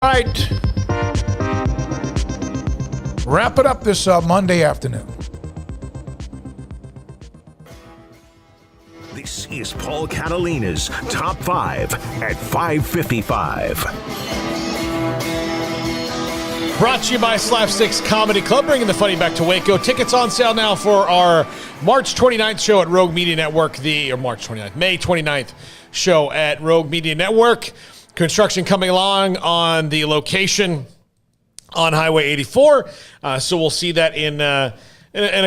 All right. Wrap it up this Monday afternoon. This is Paul Catalina's Top 5 at 5:55. Brought to you by Slapsticks Comedy Club, bringing the funny back to Waco. Tickets on sale now for our March 29th show at Rogue Media Network, May 29th show at Rogue Media Network. Construction coming along on the location on Highway 84. So we'll see that in a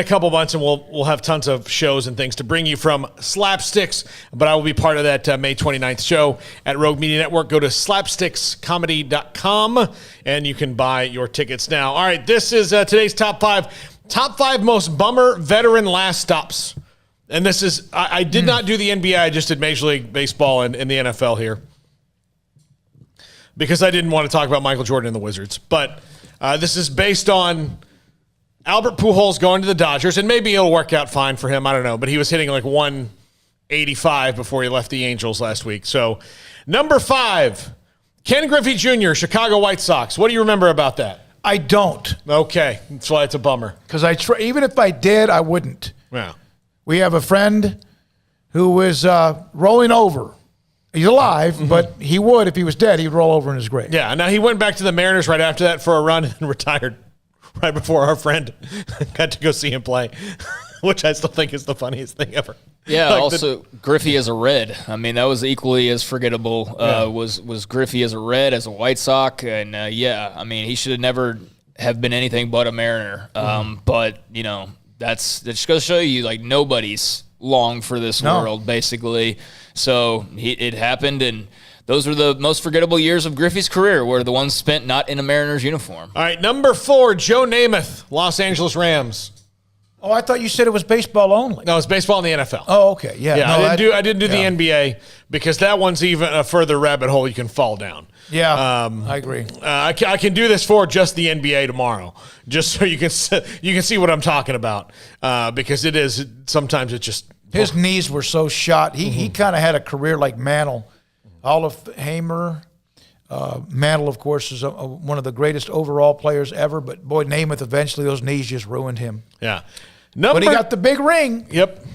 couple months, and we'll have tons of shows and things to bring you from Slapsticks. But I will be part of that May 29th show at Rogue Media Network. Go to slapstickscomedy.com, and you can buy your tickets now. All right, this is today's top 5. Top 5 most bummer veteran last stops. And this is, I did not do the NBA. I just did Major League Baseball and the NFL here, because I didn't want to talk about Michael Jordan and the Wizards. But this is based on Albert Pujols going to the Dodgers, and maybe it'll work out fine for him. I don't know. But he was hitting like 185 before he left the Angels last week. So, number 5, Ken Griffey Jr., Chicago White Sox. What do you remember about that? I don't. Okay. That's why it's a bummer. Because even if I did, I wouldn't. Yeah. We have a friend who was rolling over. He's alive, but he would, if he was dead, he'd roll over in his grave. Yeah, now he went back to the Mariners right after that for a run and retired right before our friend got to go see him play, which I still think is the funniest thing ever. Yeah, also Griffey as a Red. I mean, that was equally as forgettable. Was Griffey as a Red, as a White Sox, and I mean, he should have never have been anything but a Mariner. But, you know, that just goes to show you, like, nobody's long for this world, basically. So it happened, and those were the most forgettable years of Griffey's career, were the ones spent not in a Mariners uniform. All right, number 4, Joe Namath, Los Angeles Rams. Oh, I thought you said it was baseball only. No, it's baseball in the NFL. Oh, okay. Yeah. Yeah, no, I didn't do the NBA, because that one's even a further rabbit hole you can fall down. Yeah, I agree. I can do this for just the NBA tomorrow, just so you can see what I'm talking about, because it is, sometimes it's just... His knees were so shot. He kind of had a career like Mantle. Hall of Famer. Mantle, of course, is one of the greatest overall players ever, but boy, Namath, eventually those knees just ruined him. Yeah. But he got the big ring. Yep.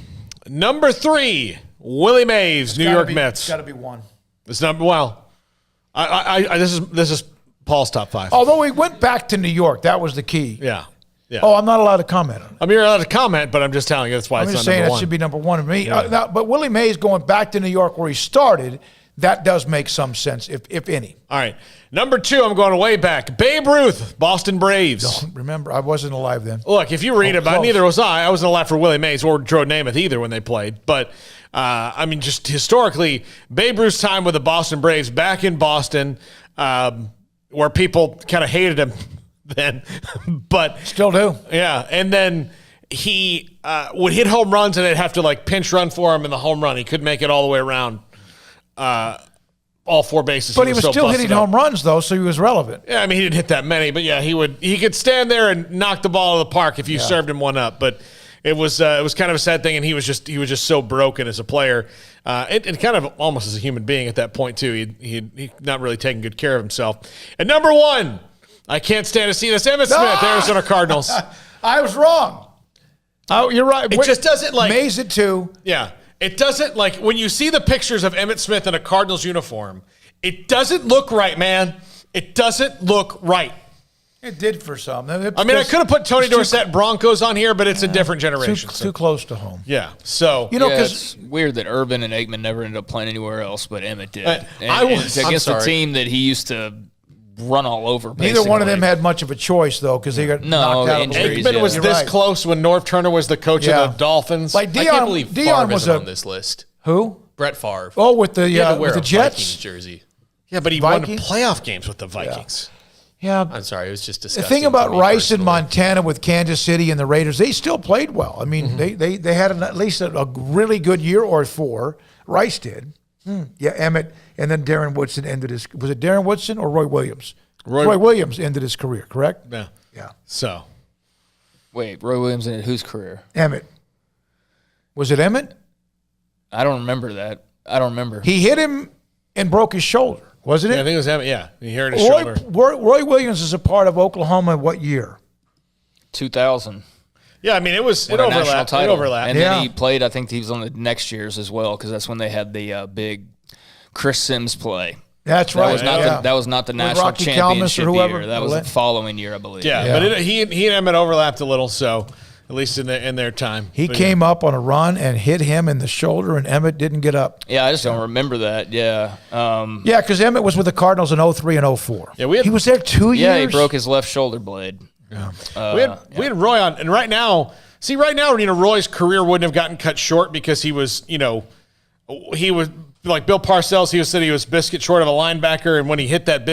Number 3, Willie Mays, New York Mets. It's got to be 1. This is Paul's top 5. Although he went back to New York, that was the key. Yeah. Yeah. Oh, I'm not allowed to comment on it. I mean, you're allowed to comment, but I'm just telling you that's why I'm it's just not saying number that 1. should be number 1 to me. Yeah. But Willie Mays going back to New York where he started, that does make some sense, if any. All right. Number 2, I'm going way back. Babe Ruth, Boston Braves. Don't remember. I wasn't alive then. Look, if you read about it, neither was I. I wasn't alive for Willie Mays or Joe Namath either when they played. But, I mean, just historically, Babe Ruth's time with the Boston Braves back in Boston, where people kind of hated him then, but still do. Yeah, and then he would hit home runs, and they'd have to like pinch run for him in the home run. He couldn't make it all the way around, all 4 bases. But he was still hitting home runs though, so he was relevant. Yeah, I mean he didn't hit that many, but yeah, he could stand there and knock the ball out of the park if you served him one up. But it was kind of a sad thing, and he was just so broken as a player, and kind of almost as a human being at that point too. He not really taking good care of himself. And number 1. I can't stand to see this. Emmitt Smith, Arizona Cardinals. I was wrong. Oh, you're right. It just doesn't like... Mays it too. Yeah. It doesn't like... When you see the pictures of Emmitt Smith in a Cardinals uniform, it doesn't look right, man. It doesn't look right. It did for some. I mean, I could have put Tony Dorsett Broncos on here, but it's a different generation. Too close to home. Yeah. So... You know, it's weird that Urban and Aikman never ended up playing anywhere else, but Emmett did. It's against a team that he used to... run all over, basically. Neither one of them had much of a choice, though, because they got knocked out of the league. Aikman was this close when Norv Turner was the coach of the Dolphins. Like I can't believe Favre was on this list. Who? Brett Favre. Oh, with the Jets? Vikings jersey. Yeah, but he won playoff games with the Vikings. Yeah. I'm sorry, it was just disgusting. The thing about Rice in Montana with Kansas City and the Raiders, they still played well. I mean, they had at least a really good year or 4. Rice did. Yeah, Emmett, and then Darren Woodson ended his. Was it Darren Woodson or Roy Williams? Roy Williams ended his career, correct? Yeah. Yeah. So. Wait, Roy Williams ended whose career? Emmett. Was it Emmett? I don't remember that. I don't remember. He hit him and broke his shoulder. Wasn't it? Yeah, I think it was Emmett. Yeah, he hurt his shoulder. Roy Williams is a part of Oklahoma in what year? 2000. Yeah, I mean, it Won a national overlapped. It title. overlapped. And Yeah. then he played, I think he was on the next years as well, because that's when they had the big Chris Sims play. That's That right. was not yeah. that was not the With national Rocky Kalmus or championship whoever. year. That was the following year, I believe. Yeah, but he and Emmett overlapped a little, so at least in their time. He But came up on a run and hit him in the shoulder, and Emmett didn't get up. Yeah, I just don't remember that. Yeah. Yeah, because Emmett was with the Cardinals in 03 and 04. Yeah, we had- he was there 2 years. Yeah, he broke his left shoulder blade. we had Roy on, and right now, Roy's career wouldn't have gotten cut short because he was like Bill Parcells. He said he was biscuit short of a linebacker, and when he hit that